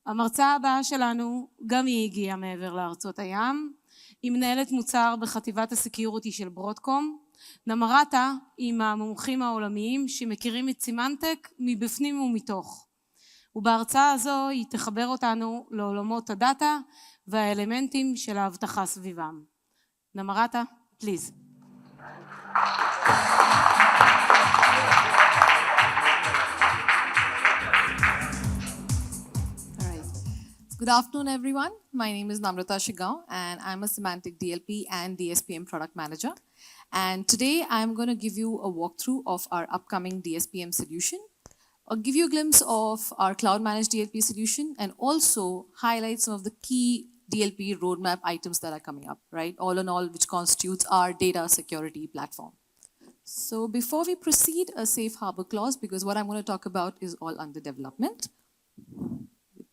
המרצה הבאה שלנו גם היא הגיעה מעבר לארצות הים. היא מנהלת מוצר בחטיבת הסקיוריטי של ברודקום. נמרתה עם המומחים העולמיים שמכירים את סימנטק מבפנים ומתוך. ובהרצאה הזו היא תחבר אותנו לעולמות הדאטה והאלמנטים של ההבטחה סביבם. נמרתה, פליז. Good afternoon, everyone. My name is Namrata Shiggaon, and I'm a Symantec DLP and DSPM product manager. And today I'm going to give you a walkthrough of our upcoming DSPM solution. I'll give you a glimpse of our cloud-managed DLP solution and also highlight some of the key DLP roadmap items that are coming up, right? All in all, which constitutes our data security platform. So before we proceed, a safe harbor clause, because what I'm going to talk about is all under development.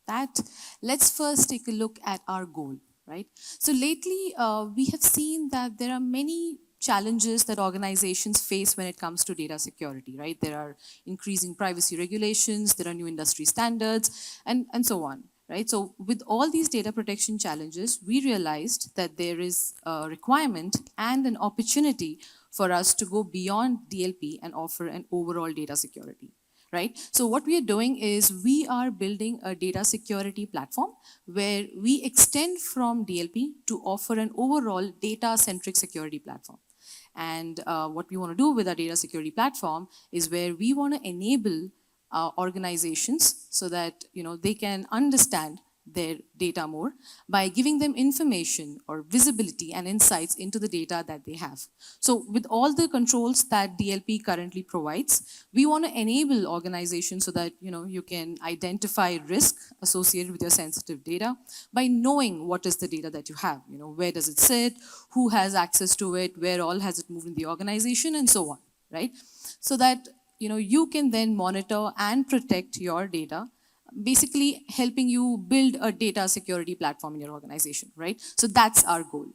That, let's first take a look at our goal, right? So lately, we have seen that there are many challenges that organizations face when it comes to data security, right? There are increasing privacy regulations, there are new industry standards, and so on, right? So with all these data protection challenges, we realized that there is a requirement and an opportunity for us to go beyond DLP and offer an overall data security. Right? So what we are doing is we are building a data security platform where we extend from DLP to offer an overall data-centric security platform. And what we want to do with our data security platform is where we want to enable organizations so that they can understand their data more by giving them information or visibility and insights into the data that they have. So with all the controls that DLP currently provides, we want to enable organizations so that you can identify risk associated with your sensitive data by knowing what is the data that you have. Where does it sit, who has access to it, where all has it moved in the organization, and so on, right? So that you can then monitor and protect your data, basically helping you build a data security platform in your organization, right? So that's our goal.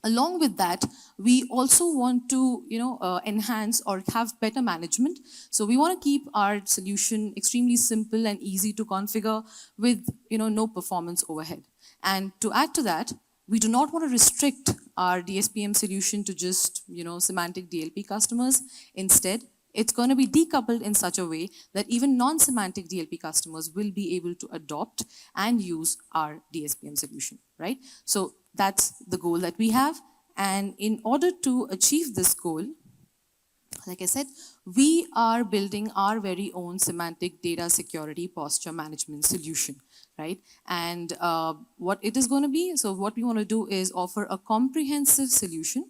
Along with that, we also want to enhance or have better management. So we want to keep our solution extremely simple and easy to configure with no performance overhead. And to add to that, we do not want to restrict our DSPM solution to just Symantec DLP customers. Instead, it's going to be decoupled in such a way that even non-Symantec DLP customers will be able to adopt and use our DSPM solution, right? So that's the goal that we have. And in order to achieve this goal, like I said, we are building our very own Symantec data security posture management solution, right? And what it is going to be, so what we want to do is offer a comprehensive solution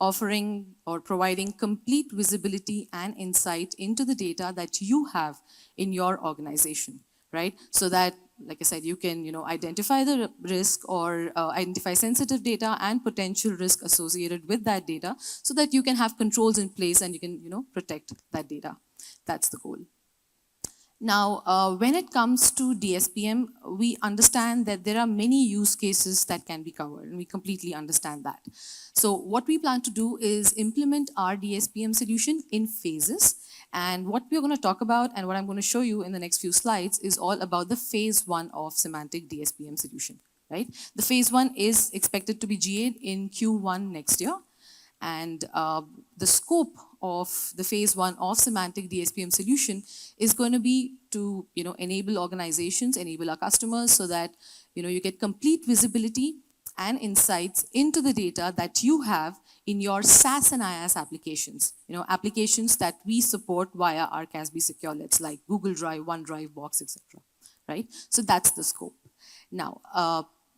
offering or providing complete visibility and insight into the data that you have in your organization, right? So that, like I said, you can identify the risk or identify sensitive data and potential risk associated with that data so that you can have controls in place and you can protect that data. That's the goal. Now, when it comes to DSPM, we understand that there are many use cases that can be covered, and we completely understand that. So what we plan to do is implement our DSPM solution in phases. And what we're going to talk about and what I'm going to show you in the next few slides is all about the phase 1 of Symantec DSPM solution, right? The phase 1 is expected to be GA'd in Q1 next year. And the scope of the phase 1 of Symantec DSPM solution is going to be to enable organizations, enable our customers so that you get complete visibility and insights into the data that you have in your SaaS and IaaS applications, applications that we support via our CASB securelets like Google Drive, OneDrive, Box, etc. Right? So that's the scope. Now,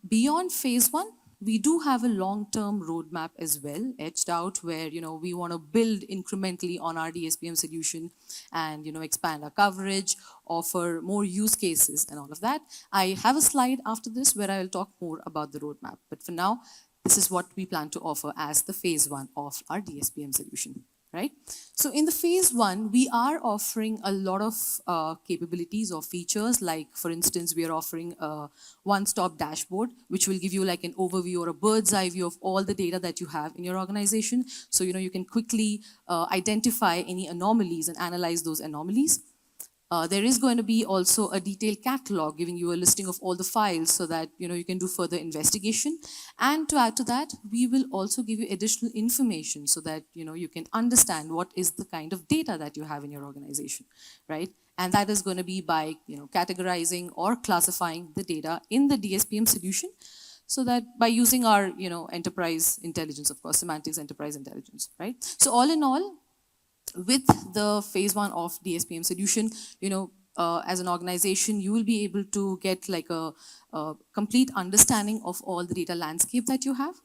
beyond phase 1, we do have a long-term roadmap as well, etched out, where we want to build incrementally on our DSPM solution and expand our coverage, offer more use cases and all of that. I have a slide after this where I will talk more about the roadmap. But for now, this is what we plan to offer as the phase 1 of our DSPM solution. Right? So in the phase 1, we are offering a lot of capabilities or features. Like, for instance, we are offering a one-stop dashboard, which will give you like an overview or a bird's eye view of all the data that you have in your organization. So, you can quickly identify any anomalies and analyze those anomalies. There is going to be also a detailed catalog giving you a listing of all the files so that you can do further investigation. And to add to that, we will also give you additional information so that you can understand what is the kind of data that you have in your organization, right? And that is going to be by categorizing or classifying the data in the DSPM solution, so that by using our enterprise intelligence, of course, Symantec's enterprise intelligence, right? So all in all, with the phase 1 of DSPM solution, as an organization, you will be able to get like a complete understanding of all the data landscape that you have,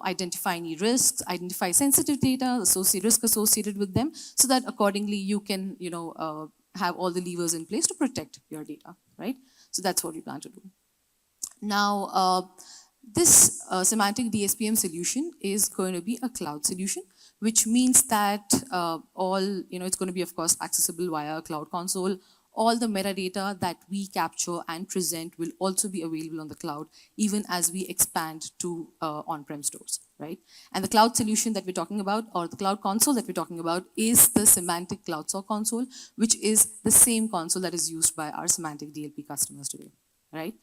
identify any risks, identify sensitive data, risk associated with them, so that accordingly you can, have all the levers in place to protect your data, right? So that's what we plan to do. Now, this Symantec DSPM solution is going to be a cloud solution, which means that it's going to be, of course, accessible via a cloud console. All the metadata that we capture and present will also be available on the cloud, even as we expand to on-prem stores, right? And the cloud solution that we're talking about, or the cloud console that we're talking about, is the Symantec Cloud SOC console, which is the same console that is used by our Symantec DLP customers today, right?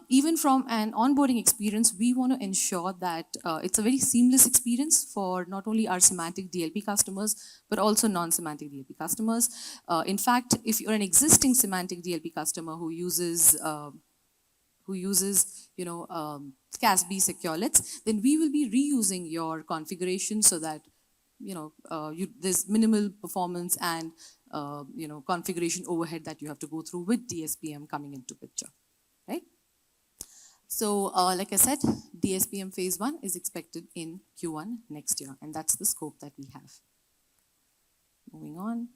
Even from an onboarding experience, we want to ensure that it's a very seamless experience for not only our Symantec DLP customers, but also non-Symantec DLP customers. In fact, if you're an existing Symantec DLP customer who uses CASB securelets, then we will be reusing your configuration so that there's minimal performance and configuration overhead that you have to go through with DSPM coming into picture, right? So, like I said, DSPM phase 1 is expected in Q1 next year, and that's the scope that we have. Moving on.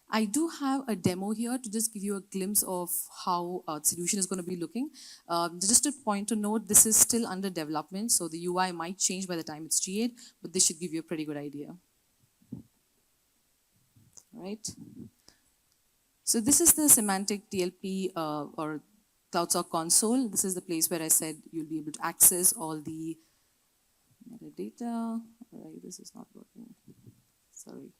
I do have a demo here to just give you a glimpse of how the solution is going to be looking. Just a point to note, this is still under development, so the UI might change by the time it's GA'd, but this should give you a pretty good idea. All right. So this is the Symantec DLP or Cloud SOC console. This is the place where I said you'll be able to access all the metadata. All right, this is not working. Sorry.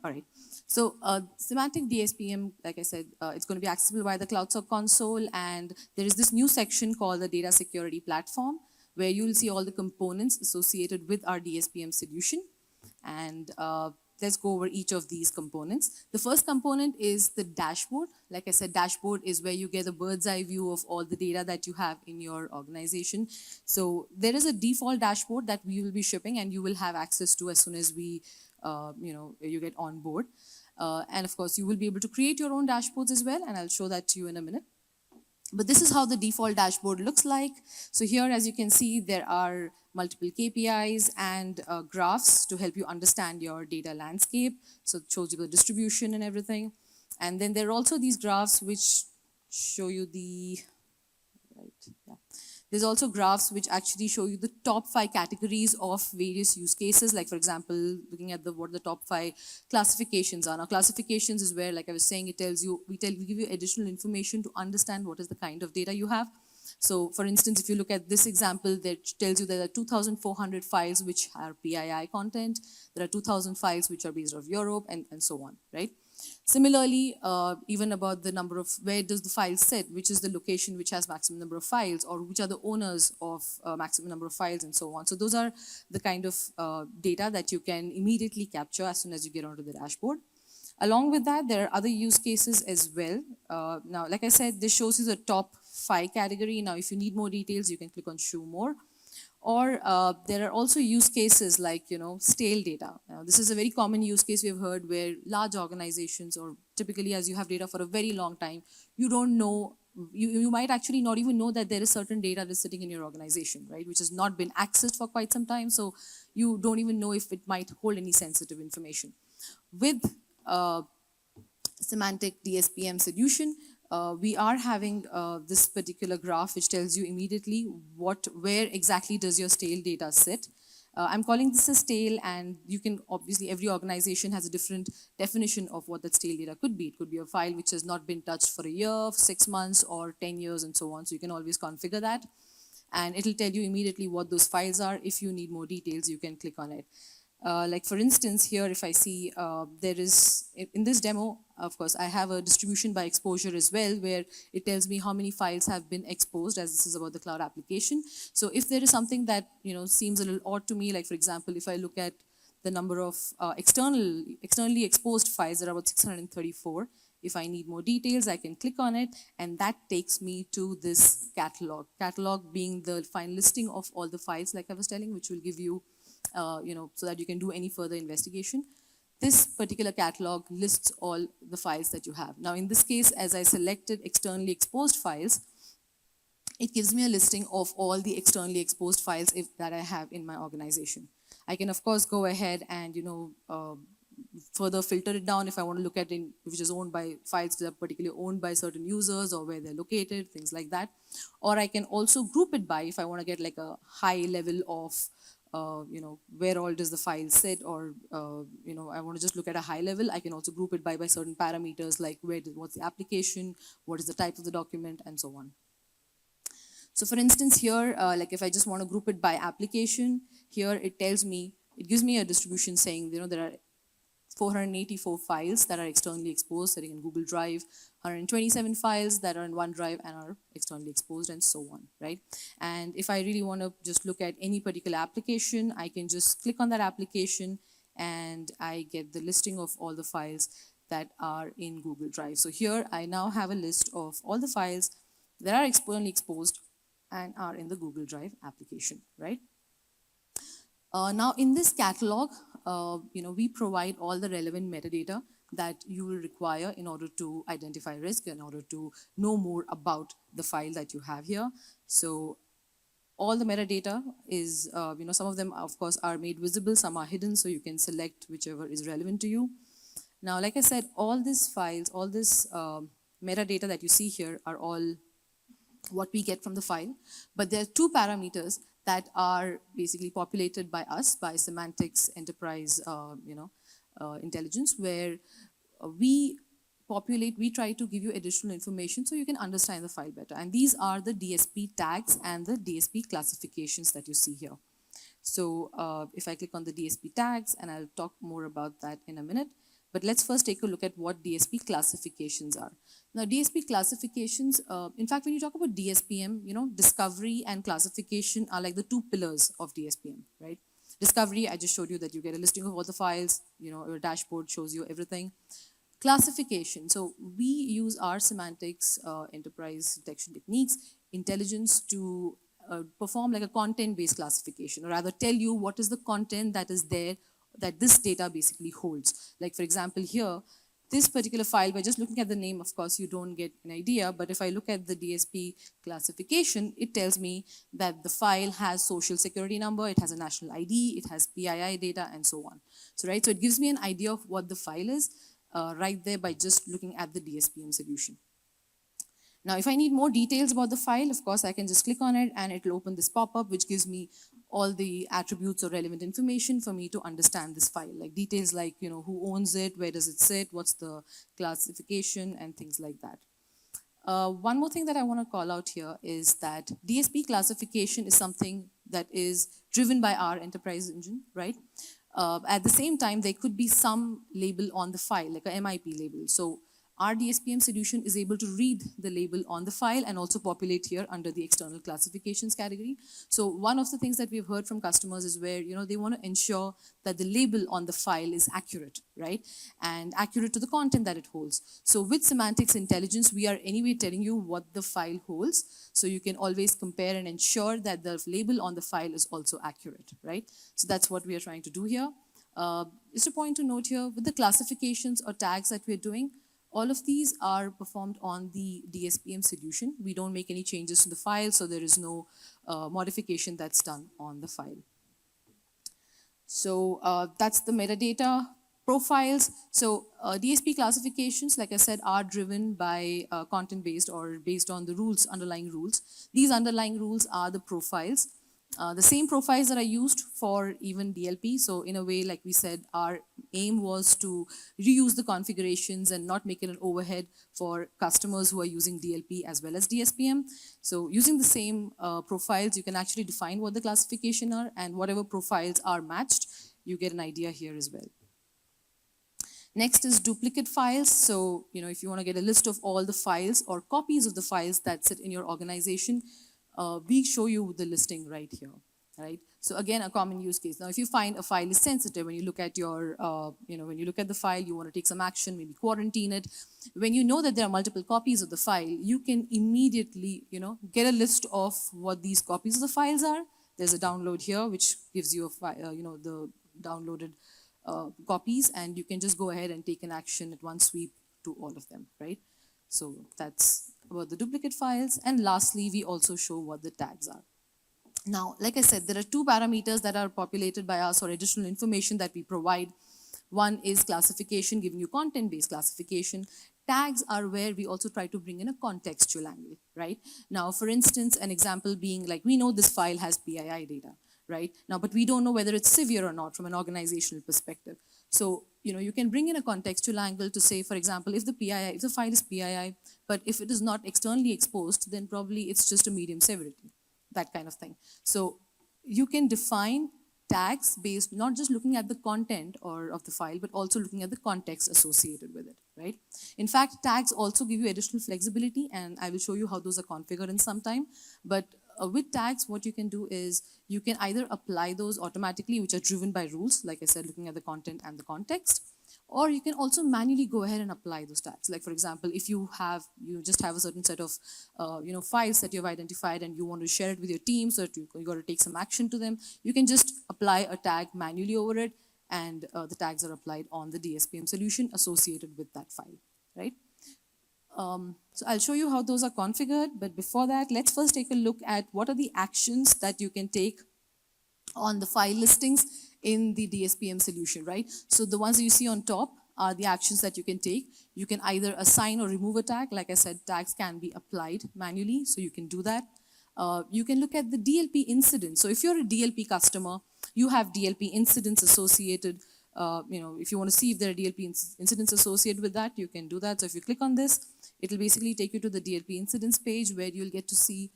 All right. So Symantec DSPM, like I said, it's going to be accessible via the Cloud SOC console, and there is this new section called the Data Security Platform, where you'll see all the components associated with our DSPM solution. And let's go over each of these components. The first component is the dashboard. Like I said, dashboard is where you get a bird's eye view of all the data that you have in your organization. So there is a default dashboard that we will be shipping and you will have access to as soon as we, you get on board. And of course, you will be able to create your own dashboards as well, and I'll show that to you in a minute. But this is how the default dashboard looks like. So here, as you can see, there are multiple KPIs and graphs to help you understand your data landscape. So it shows you the distribution and everything. And then there are also these graphs which show you the, There's also graphs which actually show you the top 5 categories of various use cases. Like, for example, looking at what the top 5 classifications are. Now, classifications is where, like I was saying, it tells you, we give you additional information to understand what is the kind of data you have. So, for instance, if you look at this example, that tells you there are 2,400 files which are PII content. There are 2,000 files which are based off Europe, and so on, right? Similarly, even about the number of, where does the file sit, which is the location which has maximum number of files, or which are the owners of maximum number of files, and so on. So those are the kind of data that you can immediately capture as soon as you get onto the dashboard. Along with that, there are other use cases as well. Now, like I said, this shows you the top 5 category. Now, if you need more details, you can click on Show More. Or there are also use cases like, stale data. This is a very common use case we have heard where large organizations, or typically as you have data for a very long time, you don't know, you might actually not even know that there is certain data that's sitting in your organization, right, which has not been accessed for quite some time. So you don't even know if it might hold any sensitive information. With Symantec DSPM solution, we are having this particular graph which tells you immediately where exactly does your stale data sit. I'm calling this a stale, and you can obviously, every organization has a different definition of what that stale data could be. It could be a file which has not been touched for a year, 6 months, or 10 years, and so on. So you can always configure that, and it'll tell you immediately what those files are. If you need more details, you can click on it. Like for instance, here if I see there is, in this demo, of course, I have a distribution by exposure as well, where it tells me how many files have been exposed, as this is about the cloud application. So if there is something that seems a little odd to me, like for example, if I look at the number of externally exposed files, there are about 634. If I need more details, I can click on it, and that takes me to this catalog. Catalog being the final listing of all the files, like I was telling, which will give you so that you can do any further investigation. This particular catalog lists all the files that you have. Now, in this case, as I selected externally exposed files, it gives me a listing of all the externally exposed files that I have in my organization. I can, of course, go ahead and, further filter it down if I want to look at it, which is owned by files that are particularly owned by certain users or where they're located, things like that. Or I can also group it by if I want to get like a high level of where all does the file sit, or I want to just look at a high level. I can also group it by certain parameters like what's the application, what is the type of the document, and so on. So for instance here, like if I just want to group it by application, here it gives me a distribution saying there are 484 files that are externally exposed sitting in Google Drive, 127 files that are in OneDrive and are externally exposed, and so on, right? And if I really want to just look at any particular application, I can just click on that application and I get the listing of all the files that are in Google Drive. So here I now have a list of all the files that are externally exposed and are in the Google Drive application, right? Now in this catalog, we provide all the relevant metadata that you will require in order to identify risk, in order to know more about the file that you have here. So all the metadata is, some of them, of course, are made visible, some are hidden, so you can select whichever is relevant to you. Now, like I said, all these files, all this metadata that you see here are all what we get from the file, but there are two parameters that are basically populated by us, by Symantec's enterprise intelligence, where we try to give you additional information so you can understand the file better. And these are the DSP tags and the DSP classifications that you see here. So if I click on the DSP tags, and I'll talk more about that in a minute, but let's first take a look at what DSP classifications are. Now, DSP classifications, in fact, when you talk about DSPM, discovery and classification are like the two pillars of DSPM, right? Discovery, I just showed you that you get a listing of all the files, your dashboard shows you everything. Classification, so we use our Symantec's enterprise detection techniques, intelligence to perform like a content-based classification, or rather tell you what is the content that is there that this data basically holds. Like for example here, this particular file, by just looking at the name, of course, you don't get an idea, but if I look at the DSP classification, it tells me that the file has social security number, it has a national ID, it has PII data, and so on. So, right, so it gives me an idea of what the file is right there by just looking at the DSPM solution. Now, if I need more details about the file, of course, I can just click on it and it will open this pop-up, which gives me all the attributes or relevant information for me to understand this file, like details like, who owns it, where does it sit, what's the classification, and things like that. One more thing that I want to call out here is that DSP classification is something that is driven by our enterprise engine, right? At the same time, there could be some label on the file, like a MIP label. So our DSPM solution is able to read the label on the file and also populate here under the external classifications category. So one of the things that we've heard from customers is where, they want to ensure that the label on the file is accurate, right? And accurate to the content that it holds. So with Symantec's intelligence, we are anyway telling you what the file holds. So you can always compare and ensure that the label on the file is also accurate, right? So that's what we are trying to do here. Just a point to note here, with the classifications or tags that we're doing, all of these are performed on the DSPM solution. We don't make any changes to the file, so there is no modification that's done on the file. So that's the metadata profiles. So DSP classifications, like I said, are driven by content-based or based on the rules, underlying rules. These underlying rules are the profiles. The same profiles that are used for even DLP. So in a way, like we said, our aim was to reuse the configurations and not make it an overhead for customers who are using DLP as well as DSPM. So using the same profiles, you can actually define what the classification are, and whatever profiles are matched, you get an idea here as well. Next is duplicate files. So, if you want to get a list of all the files or copies of the files that sit in your organization, we show you the listing right here, right? So again, a common use case. Now, if you find a file is sensitive, when you look at your, when you look at the file, you want to take some action, maybe quarantine it. When you know that there are multiple copies of the file, you can immediately, get a list of what these copies of the files are. There's a download here, which gives you a file, the downloaded copies, and you can just go ahead and take an action at one sweep to all of them, right? So that's about the duplicate files. And lastly, we also show what the tags are. Now, like I said, there are two parameters that are populated by us, or additional information that we provide. One is classification, giving you content-based classification. Tags are where we also try to bring in a contextual angle, right? Now, for instance, an example being like, we know this file has PII data, right? Now, but we don't know whether it's severe or not from an organizational perspective. So, you can bring in a contextual angle to say, for example, if the file is PII, but if it is not externally exposed, then probably it's just a medium severity, that kind of thing. So you can define tags based not just looking at the content or of the file, but also looking at the context associated with it, right? In fact, tags also give you additional flexibility, and I will show you how those are configured in some time. But with tags, what you can do is you can either apply those automatically, which are driven by rules, like I said, looking at the content and the context, or you can also manually go ahead and apply those tags. Like, for example, if you just have a certain set of files that you've identified and you want to share it with your team, so that you got to take some action to them, you can just apply a tag manually over it, and the tags are applied on the DSPM solution associated with that file, right? So I'll show you how those are configured, but before that, let's first take a look at what are the actions that you can take on the file listings in the DSPM solution, right? So the ones that you see on top are the actions that you can take. You can either assign or remove a tag. Like I said, tags can be applied manually, so you can do that. You can look at the DLP incidents. So if you're a DLP customer, you have DLP incidents associated. If you want to see if there are DLP incidents associated with that, you can do that. So if you click on this, it'll basically take you to the DLP incidents page, where you'll get to see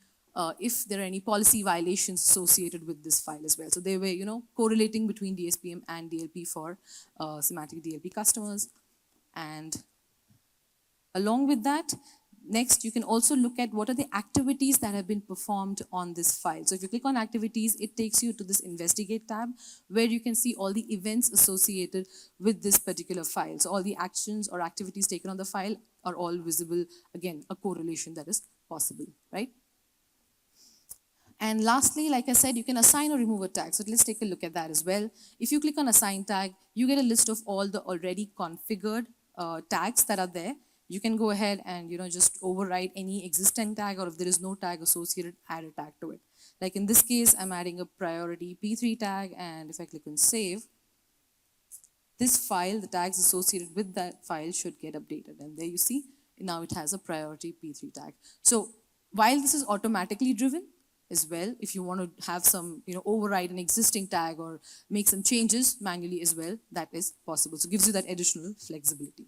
if there are any policy violations associated with this file as well. So they were, correlating between DSPM and DLP for Symantec DLP customers. And along with that, next, you can also look at what are the activities that have been performed on this file. So if you click on activities, it takes you to this investigate tab, where you can see all the events associated with this particular file. So all the actions or activities taken on the file are all visible. Again, a correlation that is possible, right? And lastly, like I said, you can assign or remove a tag. So let's take a look at that as well. If you click on assign tag, you get a list of all the already configured tags that are there. You can go ahead and just override any existing tag, or if there is no tag associated, add a tag to it. Like in this case, I'm adding a priority P3 tag, and if I click on save, this file, the tags associated with that file should get updated. And there you see, now it has a priority P3 tag. So while this is automatically driven as well, if you want to have some, override an existing tag or make some changes manually as well, that is possible. So it gives you that additional flexibility.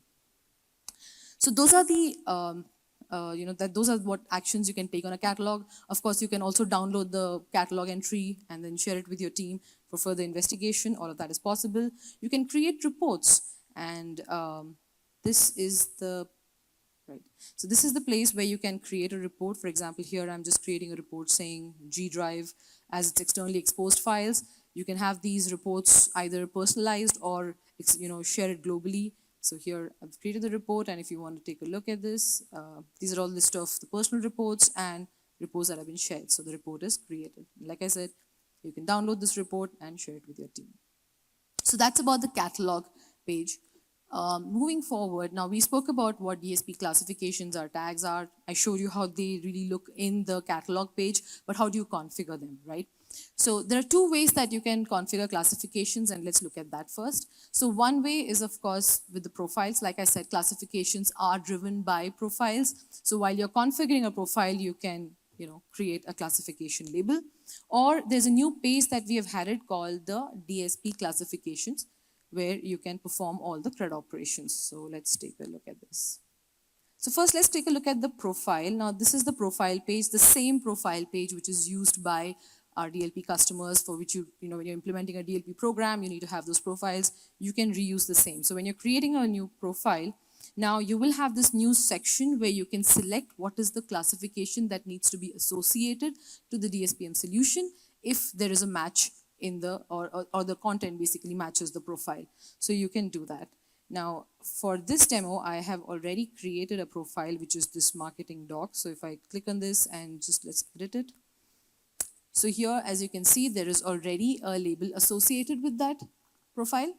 So those are the, those are what actions you can take on a catalog. Of course, you can also download the catalog entry and then share it with your team for further investigation. All of that is possible. You can create reports, and this is the, right. So this is the place where you can create a report. For example, here I'm just creating a report saying G drive as its externally exposed files. You can have these reports either personalized or, share it globally. So here I've created the report, and if you want to take a look at this, these are all list of the personal reports and reports that have been shared. So the report is created. Like I said, you can download this report and share it with your team. So that's about the catalog page. Moving forward, now we spoke about what DSP classifications are, tags are. I showed you how they really look in the catalog page, but how do you configure them, right? So there are two ways that you can configure classifications, and let's look at that first. So one way is, of course, with the profiles. Like I said, classifications are driven by profiles. So while you're configuring a profile, you can, create a classification label. Or there's a new page that we have added called the DSP classifications, where you can perform all the CRUD operations. So let's take a look at this. So first, let's take a look at the profile. Now, this is the profile page, the same profile page which is used by our DLP customers for which when you're implementing a DLP program, you need to have those profiles. You can reuse the same. So when you're creating a new profile, now you will have this new section where you can select what is the classification that needs to be associated to the DSPM solution if there is a match in the, or the content basically matches the profile. So you can do that. Now, for this demo, I have already created a profile, which is this marketing doc. So if I click on this and just let's edit it. So here, as you can see, there is already a label associated with that profile.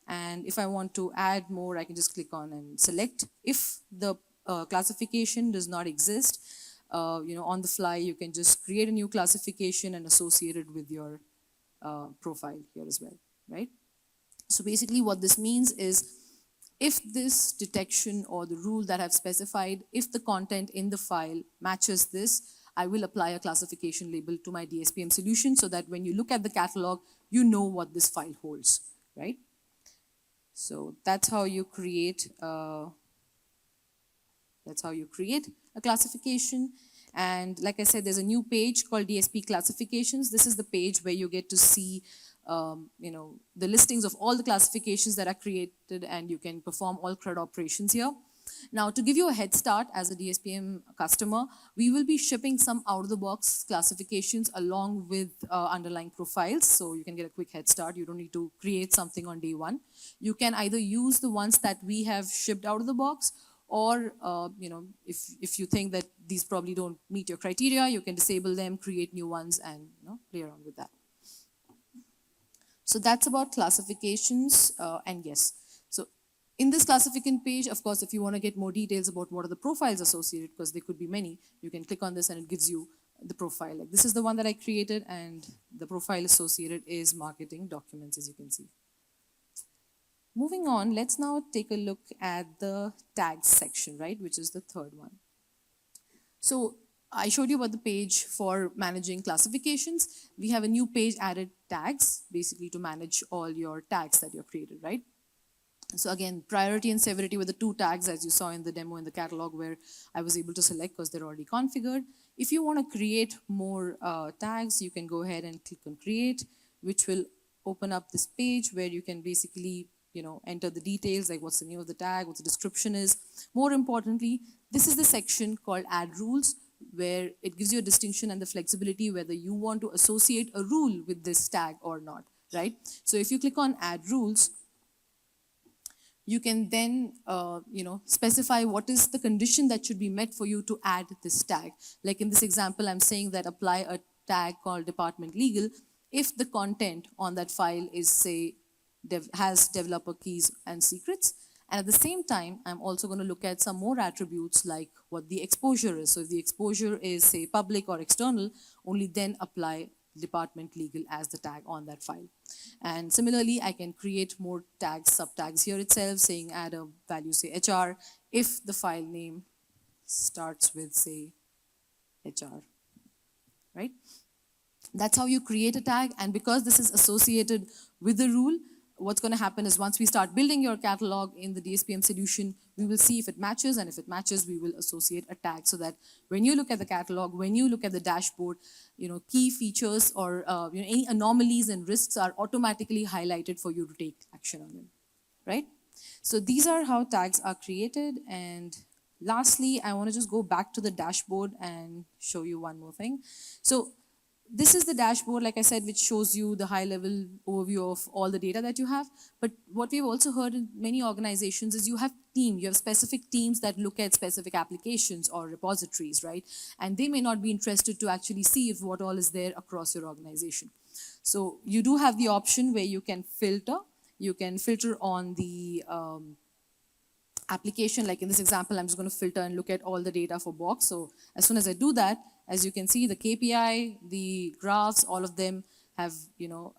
And if I want to add more, I can just click on and select. If the classification does not exist, on the fly, you can just create a new classification and associate it with your profile here as well, right? So basically what this means is, if this detection or the rule that I've specified, if the content in the file matches this, I will apply a classification label to my DSPM solution so that when you look at the catalog, you know what this file holds, right? So that's how you create a classification. And like I said, there's a new page called DSP classifications. This is the page where you get to see the listings of all the classifications that are created, and you can perform all CRUD operations here. Now, to give you a head start as a DSPM customer, we will be shipping some out-of-the-box classifications along with underlying profiles, so you can get a quick head start. You don't need to create something on day one. You can either use the ones that we have shipped out of the box, or if you think that these probably don't meet your criteria, you can disable them, create new ones, and play around with that. So that's about classifications, and yes. So in this classification page, of course, if you want to get more details about what are the profiles associated, because there could be many, you can click on this and it gives you the profile. Like this is the one that I created, and the profile associated is marketing documents, as you can see. Moving on, let's now take a look at the tags section, right, which is the third one. So I showed you about the page for managing classifications. We have a new page added, tags, basically to manage all your tags that you've created, right? So again, priority and severity were the two tags, as you saw in the demo in the catalog, where I was able to select because they're already configured. If you want to create more tags, you can go ahead and click on create, which will open up this page where you can basically enter the details, like what's the name of the tag, what the description is. More importantly, this is the section called add rules, where it gives you a distinction and the flexibility whether you want to associate a rule with this tag or not, right? So if you click on add rules, you can then specify what is the condition that should be met for you to add this tag. Like in this example, I'm saying that apply a tag called department legal if the content on that file is, say, has developer keys and secrets. And at the same time, I'm also going to look at some more attributes like what the exposure is. So if the exposure is, say, public or external, only then apply department legal as the tag on that file. And similarly, I can create more tags, subtags here itself, saying add a value, say, HR, if the file name starts with, say, HR, right? That's how you create a tag. And because this is associated with the rule, what's going to happen is once we start building your catalog in the DSPM solution, we will see if it matches, and if it matches, we will associate a tag so that when you look at the catalog, when you look at the dashboard, key features or any anomalies and risks are automatically highlighted for you to take action on them, right? So these are how tags are created. And lastly, I want to just go back to the dashboard and show you one more thing. So this is the dashboard, like I said, which shows you the high-level overview of all the data that you have. But what we've also heard in many organizations is you have specific teams that look at specific applications or repositories, right? And they may not be interested to actually see if what all is there across your organization. So you do have the option where you can filter. You can filter on the application. Like in this example, I'm just going to filter and look at all the data for box. So as soon as I do that, as you can see, the KPI, the graphs, all of them have,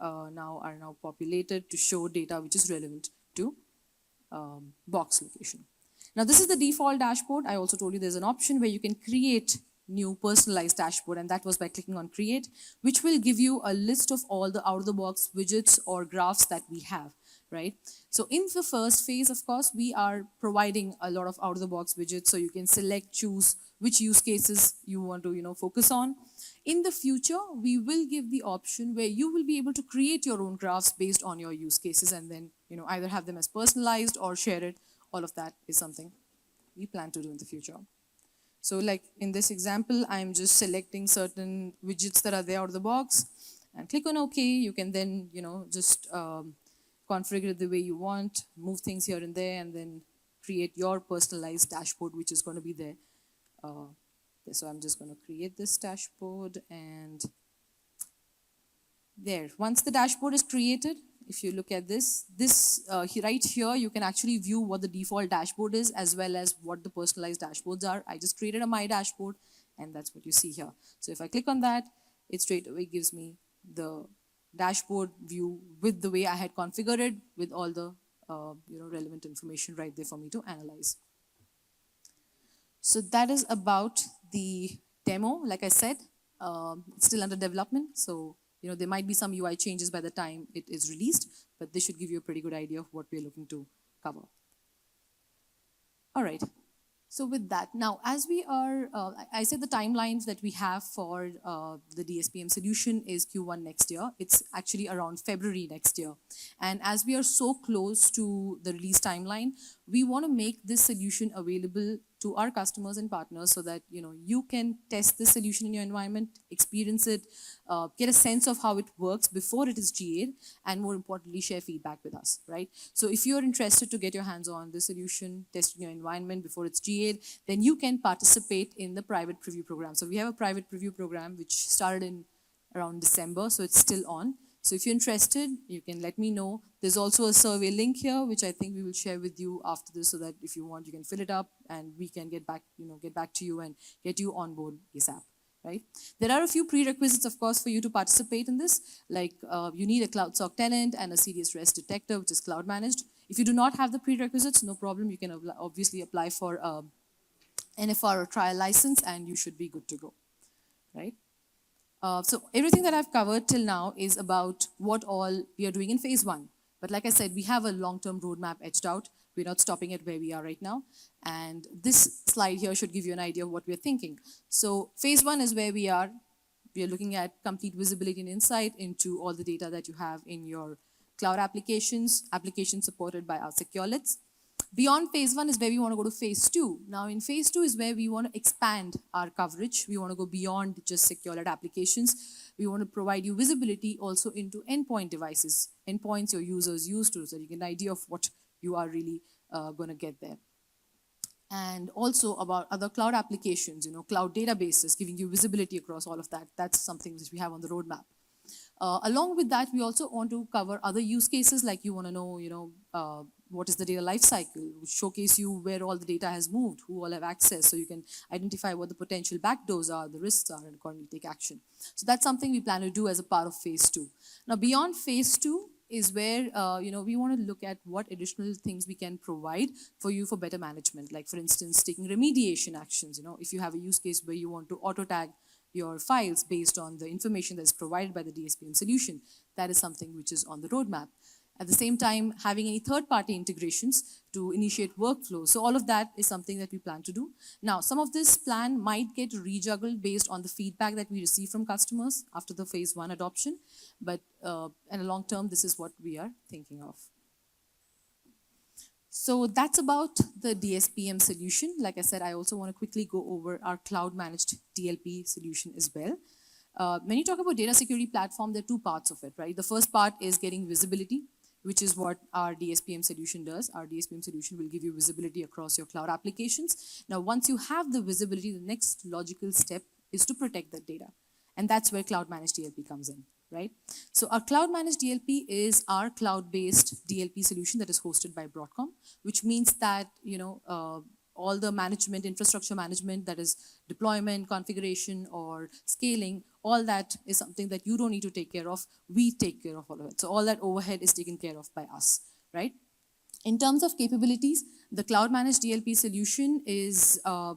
are now populated to show data which is relevant to box location. Now, this is the default dashboard. I also told you there's an option where you can create new personalized dashboard, and that was by clicking on create, which will give you a list of all the out-of-the-box widgets or graphs that we have, right? So in the first phase, of course, we are providing a lot of out-of-the-box widgets, so you can select, choose which use cases you want to, focus on. In the future, we will give the option where you will be able to create your own graphs based on your use cases and then either have them as personalized or share it. All of that is something we plan to do in the future. So like in this example, I'm just selecting certain widgets that are there out of the box and click on OK. You can then, just configure it the way you want, move things here and there, and then create your personalized dashboard, which is going to be there. So I'm just going to create this dashboard and there. Once the dashboard is created, if you look at this right here, you can actually view what the default dashboard is as well as what the personalized dashboards are. I just created a My Dashboard, and that's what you see here. So if I click on that, it straight away gives me the dashboard view with the way I had configured it, with all the relevant information right there for me to analyze. So that is about the demo. Like I said, it's still under development, so there might be some UI changes by the time it is released, but this should give you a pretty good idea of what we're looking to cover. All right. So with that, now as we are, I said the timelines that we have for the DSPM solution is Q1 next year. It's actually around February next year. And as we are so close to the release timeline, we want to make this solution available to our customers and partners so that you can test the solution in your environment, experience it, get a sense of how it works before it is GA'd, and more importantly, share feedback with us, right? So if you're interested to get your hands on the solution, test in your environment before it's GA'd, then you can participate in the private preview program. So we have a private preview program which started in around December, so it's still on. So if you're interested, you can let me know. There's also a survey link here, which I think we will share with you after this, so that if you want, you can fill it up and we can get back to you and get you on board ASAP, right? There are a few prerequisites, of course, for you to participate in this. Like you need a Cloud SOC tenant and a CDS REST detector, which is cloud managed. If you do not have the prerequisites, no problem. You can obviously apply for NFR or trial license and you should be good to go, right? So everything that I've covered till now is about what all we are doing in phase 1. But like I said, we have a long-term roadmap etched out. We're not stopping at where we are right now. And this slide here should give you an idea of what we're thinking. So phase 1 is where we are. We are looking at complete visibility and insight into all the data that you have in your cloud applications supported by our securelets. Beyond phase 1 is where we want to go to phase 2. Now in phase 2 is where we want to expand our coverage. We want to go beyond just secured applications. We want to provide you visibility also into endpoint devices, endpoints your users use to, so you get an idea of what you are really going to get there. And also about other cloud applications, cloud databases, giving you visibility across all of that. That's something which we have on the roadmap. Along with that, we also want to cover other use cases, like you want to know, what is the data lifecycle, which showcase you where all the data has moved, who all have access, so you can identify what the potential backdoors are, the risks are, and accordingly take action. So that's something we plan to do as a part of phase 2. Now beyond phase 2 is where we want to look at what additional things we can provide for you for better management. Like for instance, taking remediation actions. If you have a use case where you want to auto tag your files based on the information that is provided by the DSPM solution, that is something which is on the roadmap. At the same time, having any third-party integrations to initiate workflows. So all of that is something that we plan to do. Now, some of this plan might get rejuggled based on the feedback that we receive from customers after the phase 1 adoption. But in the long term, this is what we are thinking of. So that's about the DSPM solution. Like I said, I also want to quickly go over our cloud-managed DLP solution as well. When you talk about data security platform, there are 2 parts of it, right? The first part is getting visibility, which is what our DSPM solution does. Our DSPM solution will give you visibility across your cloud applications. Now, once you have the visibility, the next logical step is to protect that data. And that's where Cloud Managed DLP comes in, right? So our Cloud Managed DLP is our cloud-based DLP solution that is hosted by Broadcom, which means that, all the management, infrastructure management, that is deployment, configuration, or scaling, all that is something that you don't need to take care of. We take care of all of it. So all that overhead is taken care of by us, right? In terms of capabilities, the Cloud Managed DLP solution is, it'll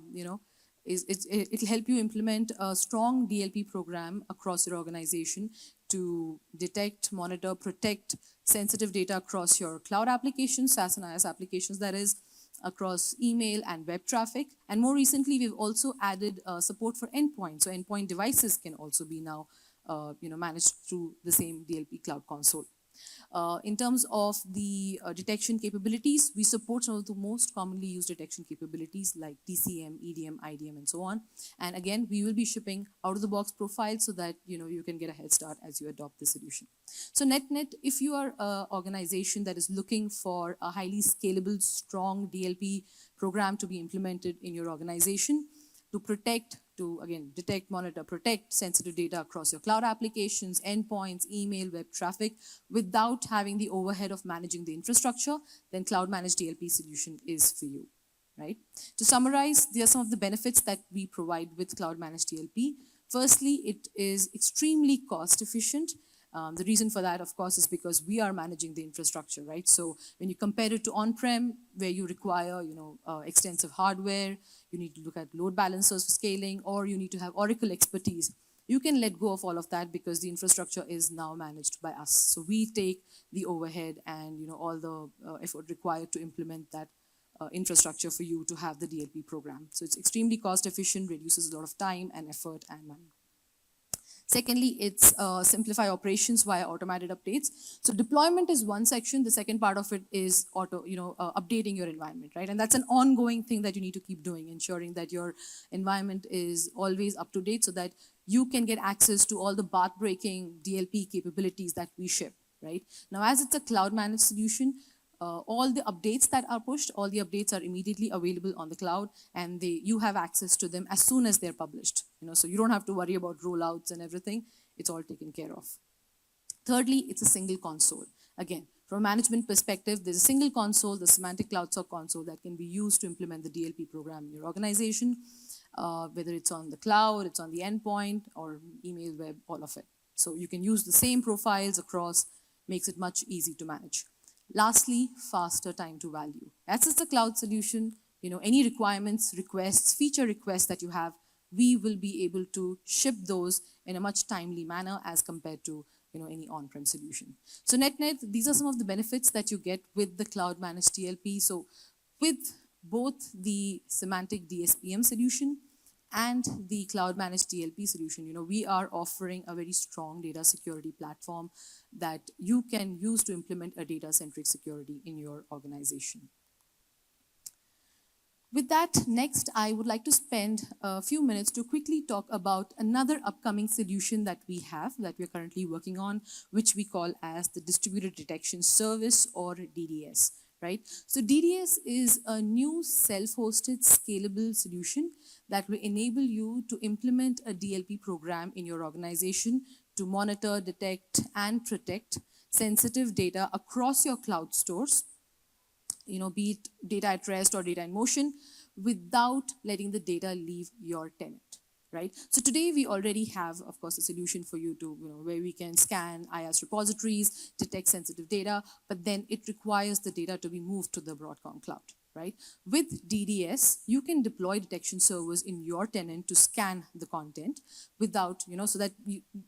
help you implement a strong DLP program across your organization to detect, monitor, protect sensitive data across your cloud applications, SaaS and IaaS applications, that is. across email and web traffic. And more recently, we've also added support for endpoints. So endpoint devices can also be now managed through the same DLP Cloud Console. In terms of the detection capabilities, we support some of the most commonly used detection capabilities like TCM, EDM, IDM, and so on. And again, we will be shipping out-of-the-box profiles so that you can get a head start as you adopt the solution. So net-net, if you are an organization that is looking for a highly scalable, strong DLP program to be implemented in your organization, to protect, to again, detect, monitor, protect sensitive data across your cloud applications, endpoints, email, web traffic, without having the overhead of managing the infrastructure, then Cloud Managed DLP solution is for you, right? To summarize, there are some of the benefits that we provide with Cloud Managed DLP. Firstly, it is extremely cost efficient. The reason for that, of course, is because we are managing the infrastructure, right? So when you compare it to on-prem, where you require, extensive hardware, you need to look at load balancers for scaling, or you need to have Oracle expertise, you can let go of all of that because the infrastructure is now managed by us. So we take the overhead and all the effort required to implement that infrastructure for you to have the DLP program. So it's extremely cost efficient, reduces a lot of time and effort and money. Secondly, it's simplify operations via automated updates. So deployment is one section. The second part of it is updating your environment, right? And that's an ongoing thing that you need to keep doing, ensuring that your environment is always up to date so that you can get access to all the bath-breaking DLP capabilities that we ship, right? Now, as it's a cloud-managed solution, all the updates that are pushed, all the updates are immediately available on the cloud, and you have access to them as soon as they're published. So you don't have to worry about rollouts and everything. It's all taken care of. Thirdly, it's a single console. Again, from a management perspective, there's a single console, the Symantec Cloud SOC console, that can be used to implement the DLP program in your organization, whether it's on the cloud, it's on the endpoint, or email, web, all of it. So you can use the same profiles across, makes it much easy to manage. Lastly, faster time to value. As it's a cloud solution, any requirements, requests, feature requests that you have, we will be able to ship those in a much timely manner as compared to any on-prem solution. So net-net, these are some of the benefits that you get with the Cloud Managed DLP. So with both the Symantec DSPM solution and the Cloud Managed DLP solution, we are offering a very strong data security platform that you can use to implement a data-centric security in your organization. With that, next, I would like to spend a few minutes to quickly talk about another upcoming solution that we have, that we're currently working on, which we call as the Distributed Detection Service, or DDS, right? So DDS is a new self-hosted scalable solution that will enable you to implement a DLP program in your organization to monitor, detect, and protect sensitive data across your cloud stores, be it data at rest or data in motion, without letting the data leave your tenant, right? So today we already have, of course, a solution for you to, where we can scan IaaS repositories, detect sensitive data, but then it requires the data to be moved to the Broadcom cloud, right? With DDS, you can deploy detection servers in your tenant to scan the content without, so that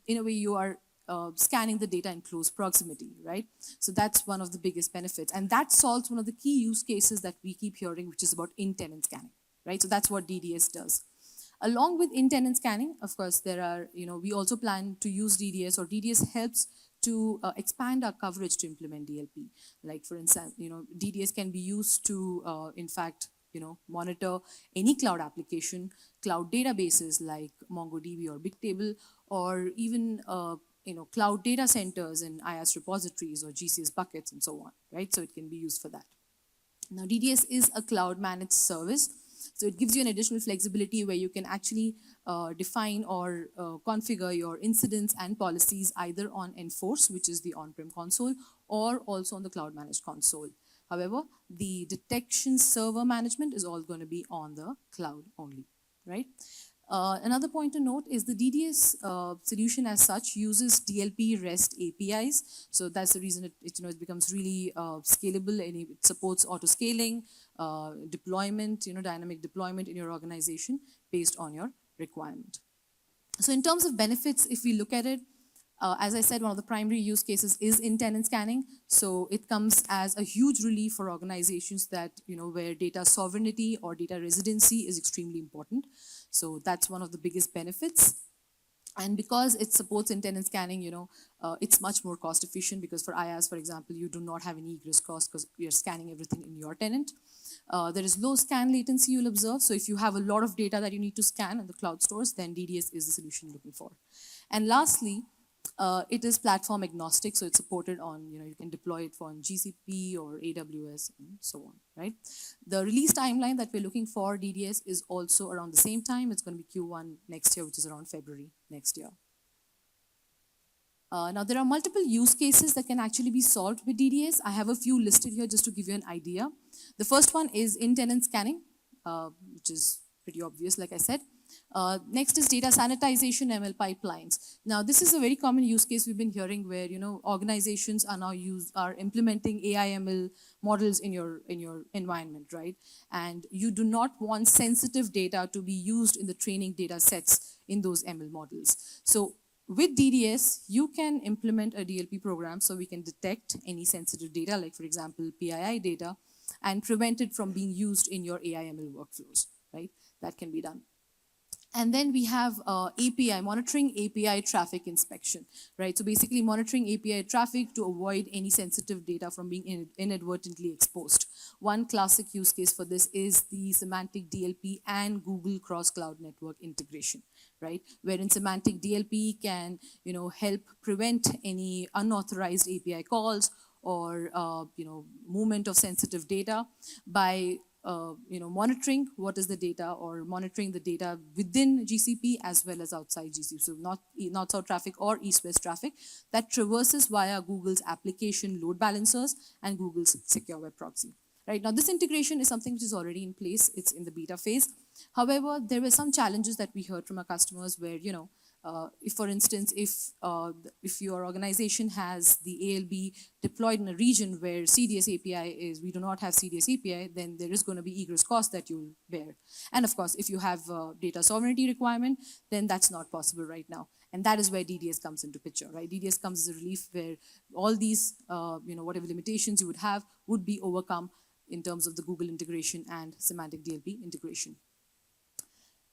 in a way you are scanning the data in close proximity, right? So that's one of the biggest benefits. And that solves one of the key use cases that we keep hearing, which is about in-tenant scanning, right? So that's what DDS does. Along with in-tenant scanning, of course, there are, we also plan to use DDS, or DDS helps to expand our coverage to implement DLP. Like, for instance, DDS can be used to, in fact, monitor any cloud application, cloud databases like MongoDB or Bigtable, or even cloud data centers and IaaS repositories or GCS buckets and so on, right? So it can be used for that. Now, DDS is a cloud managed service. So it gives you an additional flexibility where you can actually define or configure your incidents and policies either on Enforce, which is the on-prem console, or also on the cloud managed console. However, the detection server management is all going to be on the cloud only, right? Another point to note is the DDS solution as such uses DLP REST APIs. So that's the reason it becomes really scalable, and it supports auto scaling, deployment, dynamic deployment in your organization based on your requirement. So in terms of benefits, if we look at it, As I said, one of the primary use cases is in-tenant scanning. So it comes as a huge relief for organizations that, where data sovereignty or data residency is extremely important. So that's one of the biggest benefits. And because it supports in-tenant scanning, it's much more cost efficient, because for IaaS, for example, you do not have any egress cost because you're scanning everything in your tenant. There is low scan latency you'll observe. So if you have a lot of data that you need to scan in the cloud stores, then DDS is the solution you're looking for. And lastly, it is platform agnostic, so it's supported on, you can deploy it on GCP or AWS and so on, right? The release timeline that we're looking for DDS is also around the same time. It's going to be Q1 next year, which is around February next year. Now, there are multiple use cases that can actually be solved with DDS. I have a few listed here just to give you an idea. The first one is in-tenant scanning, which is pretty obvious, like I said. Next is data sanitization, ML pipelines. Now, this is a very common use case we've been hearing where, organizations are now implementing AI ML models in your environment, right? And you do not want sensitive data to be used in the training data sets in those ML models. So with DDS, you can implement a DLP program so we can detect any sensitive data, like for example, PII data, and prevent it from being used in your AI ML workflows, right? That can be done. And then we have API, monitoring API traffic inspection, right? So basically monitoring API traffic to avoid any sensitive data from being inadvertently exposed. One classic use case for this is the Symantec DLP and Google cross-cloud network integration, right? Wherein Symantec DLP can, help prevent any unauthorized API calls or, movement of sensitive data by monitoring what is the data, or monitoring the data within GCP as well as outside GCP. So north-south traffic or east-west traffic that traverses via Google's application load balancers and Google's secure web proxy. Right now, this integration is something which is already in place. It's in the beta phase. However, there were some challenges that we heard from our customers where, if, for instance, if your organization has the ALB deployed in a region where CDS API is, we do not have CDS API, then there is going to be egress cost that you'll bear. And of course, if you have data sovereignty requirement, then that's not possible right now. And that is where DDS comes into picture, right? DDS comes as a relief where all these, whatever limitations you would have would be overcome in terms of the Google integration and Symantec DLP integration.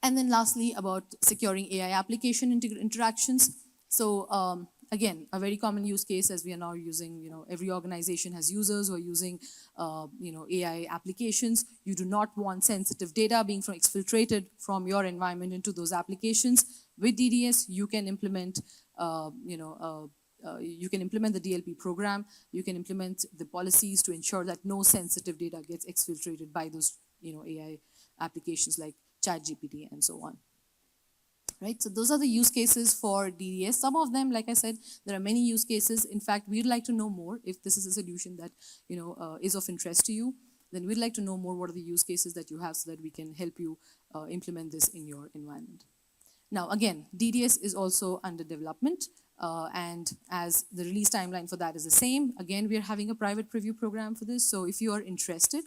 And then lastly, about securing AI application interactions. So again, a very common use case as we are now using, every organization has users who are using, AI applications. You do not want sensitive data being exfiltrated from your environment into those applications. With DDS, you can implement, you can implement the DLP program. You can implement the policies to ensure that no sensitive data gets exfiltrated by those, AI applications like ChatGPT and so on. Right, so those are the use cases for DDS. Some of them, like I said, there are many use cases. In fact, we'd like to know more. If this is a solution that is of interest to you, then we'd like to know more what are the use cases that you have so that we can help you implement this in your environment. Now, again, DDS is also under development, and as the release timeline for that is the same. Again, we are having a private preview program for this. So if you are interested,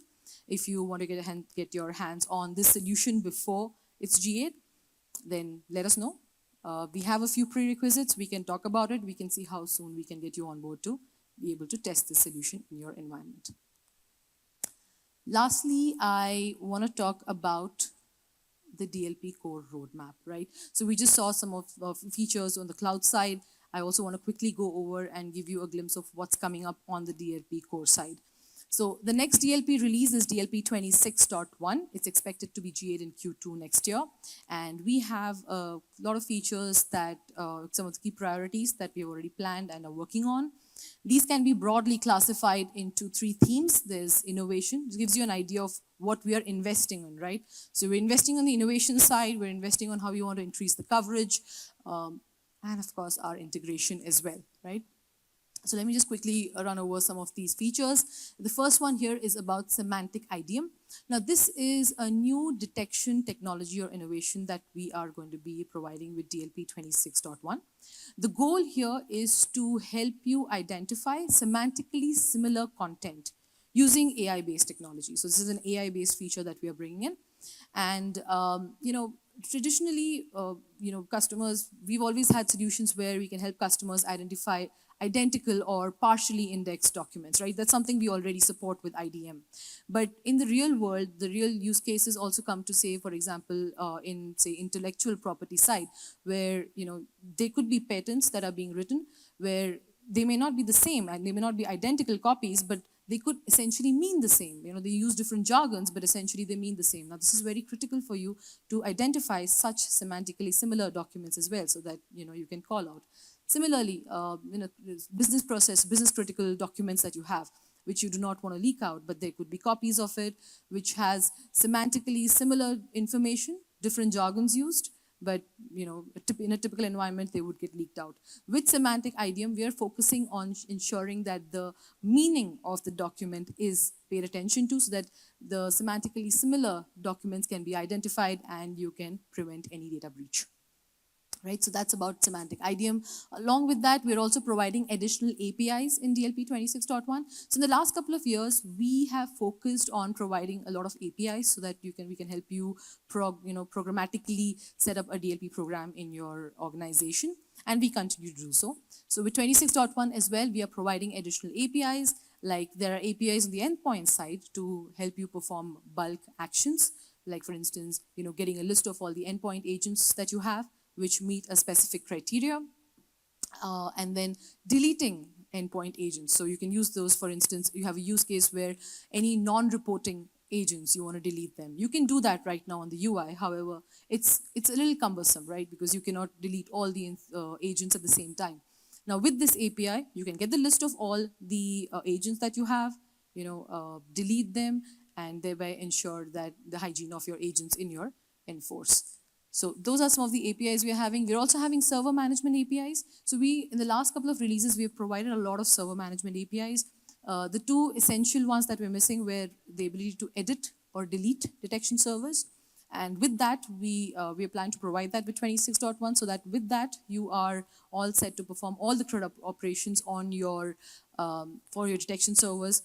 if you want to get your hands on this solution before it's GA, then let us know. We have a few prerequisites. We can talk about it. We can see how soon we can get you on board to be able to test this solution in your environment. Lastly, I want to talk about the DLP core roadmap, right? So we just saw some of features on the cloud side. I also want to quickly go over and give you a glimpse of what's coming up on the DLP core side. So the next DLP release is DLP 26.1. It's expected to be GA'd in Q2 next year. And we have a lot of features that, some of the key priorities that we have already planned and are working on. These can be broadly classified into 3 themes. There's innovation. This gives you an idea of what we are investing on, right? So we're investing on the innovation side. We're investing on how we want to increase the coverage. And of course, our integration as well, right? So let me just quickly run over some of these features. The first one here is about semantic IDM. Now, this is a new detection technology or innovation that we are going to be providing with DLP 26.1. The goal here is to help you identify semantically similar content using AI-based technology. So this is an AI-based feature that we are bringing in. And, traditionally, customers, we've always had solutions where we can help customers identify identical or partially indexed documents, right? That's something we already support with IDM. But in the real world, the real use cases also come to say, for example, in say intellectual property side, where there could be patents that are being written where they may not be the same and they may not be identical copies, but they could essentially mean the same. They use different jargons, but essentially they mean the same. Now, this is very critical for you to identify such semantically similar documents as well, so that you can call out. Similarly, business process, business critical documents that you have, which you do not want to leak out, but there could be copies of it which has semantically similar information, different jargons used, but in a typical environment they would get leaked out. With semantic IDM, we are focusing on ensuring that the meaning of the document is paid attention to, so that the semantically similar documents can be identified and you can prevent any data breach. Right, so that's about semantic IDM. Along with that, we're also providing additional APIs in DLP 26.1. So in the last couple of years, we have focused on providing a lot of APIs so that we can help you programmatically set up a DLP program in your organization, and we continue to do so. So with 26.1 as well, we are providing additional APIs. Like there are APIs on the endpoint side to help you perform bulk actions. Like for instance, getting a list of all the endpoint agents that you have, which meet a specific criteria, and then deleting endpoint agents. So you can use those, for instance, you have a use case where any non-reporting agents, you want to delete them. You can do that right now on the UI. However, it's a little cumbersome, right? Because you cannot delete all the agents at the same time. Now with this API, you can get the list of all the agents that you have, delete them, and thereby ensure that the hygiene of your agents in your Enforce. So those are some of the APIs we are having. We're also having server management APIs. So in the last couple of releases, we have provided a lot of server management APIs. The two essential ones that we're missing were the ability to edit or delete detection servers. And with that, we plan to provide that with 26.1, so that with that, you are all set to perform all the CRUD operations on your, for your detection servers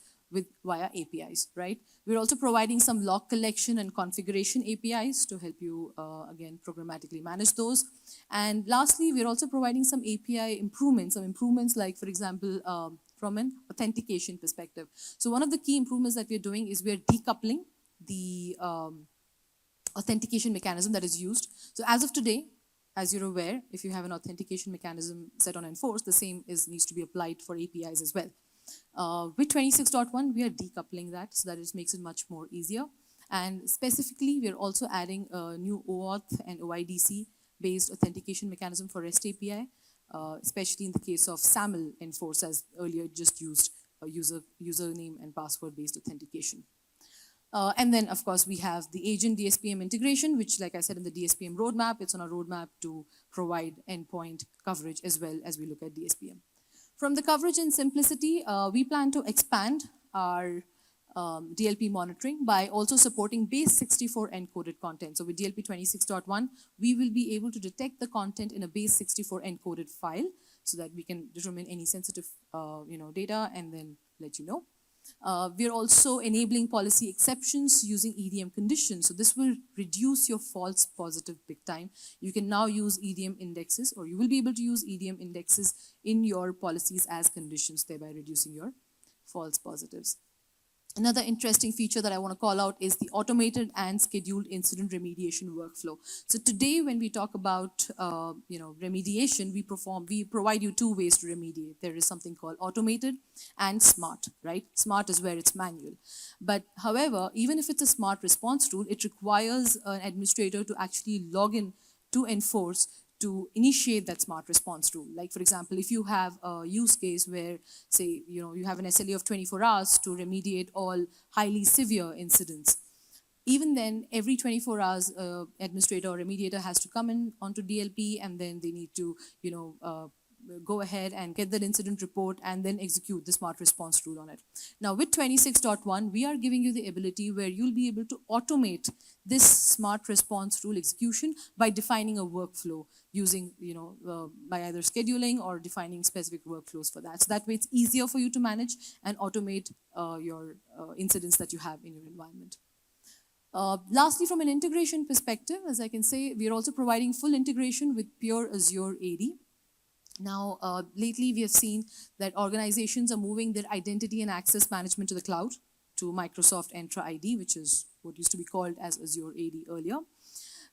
via APIs, right? We're also providing some log collection and configuration APIs to help you, again, programmatically manage those. And lastly, we're also providing some API improvements, like, for example, from an authentication perspective. So one of the key improvements that we're doing is we're decoupling the authentication mechanism that is used. So as of today, as you're aware, if you have an authentication mechanism set on Enforce, the same needs to be applied for APIs as well. With 26.1, we are decoupling that, so that it makes it much more easier. And specifically, we are also adding a new OAuth and OIDC based authentication mechanism for REST API, especially in the case of SAML Enforce, as earlier just used a username and password based authentication. And then, of course, we have the agent DSPM integration, which, like I said, in the DSPM roadmap, it's on a roadmap to provide endpoint coverage as well as we look at DSPM. From the coverage and simplicity, we plan to expand our DLP monitoring by also supporting base 64 encoded content. So with DLP 26.1, we will be able to detect the content in a base 64 encoded file so that we can determine any sensitive data and then let you know. We're also enabling policy exceptions using EDM conditions. So this will reduce your false positive big time. You can now use EDM indexes, or you will be able to use EDM indexes in your policies as conditions, thereby reducing your false positives. Another interesting feature that I want to call out is the automated and scheduled incident remediation workflow. So today, when we talk about remediation, we provide you two ways to remediate. There is something called automated and smart, right? Smart is where it's manual. But however, even if it's a smart response tool, it requires an administrator to actually log in to Enforce to initiate that smart response tool. Like, for example, if you have a use case where, say, you have an SLA of 24 hours to remediate all highly severe incidents, even then, every 24 hours, administrator or remediator has to come in onto DLP, and then they need to, go ahead and get that incident report and then execute the smart response rule on it. Now, with 26.1, we are giving you the ability where you'll be able to automate this smart response rule execution by defining a workflow using, by either scheduling or defining specific workflows for that. So that way it's easier for you to manage and automate your incidents that you have in your environment. Lastly, from an integration perspective, as I can say, we are also providing full integration with pure Azure AD. Now, lately we have seen that organizations are moving their identity and access management to the cloud, to Microsoft Entra ID, which is what used to be called as Azure AD earlier.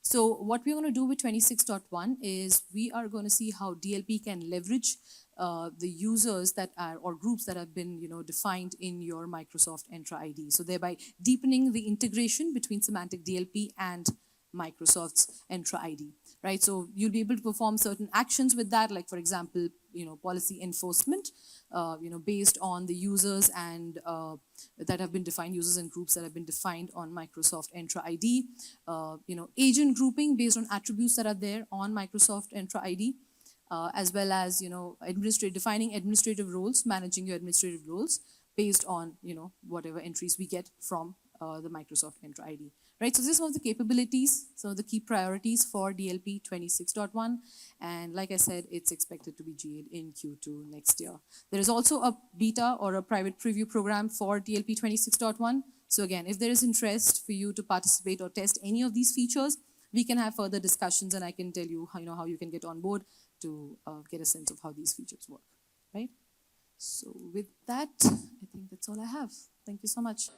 So what we're going to do with 26.1 is we are going to see how DLP can leverage the users that are, or groups that have been, defined in your Microsoft Entra ID. So thereby deepening the integration between Symantec DLP and Microsoft's Entra ID, right? So you'll be able to perform certain actions with that, like for example, policy enforcement, based on the users and that have been defined, users and groups that have been defined on Microsoft Entra ID, agent grouping based on attributes that are there on Microsoft Entra ID, as well as, defining administrative roles, managing your administrative roles based on, whatever entries we get from the Microsoft Entra ID. Right, so this is one of the capabilities, some of the key priorities for DLP 26.1, and like I said, it's expected to be GA'd in Q2 next year. There is also a beta or a private preview program for DLP 26.1. So again, if there is interest for you to participate or test any of these features, we can have further discussions, and I can tell you how you can get on board to get a sense of how these features work. Right. So with that, I think that's all I have. Thank you so much.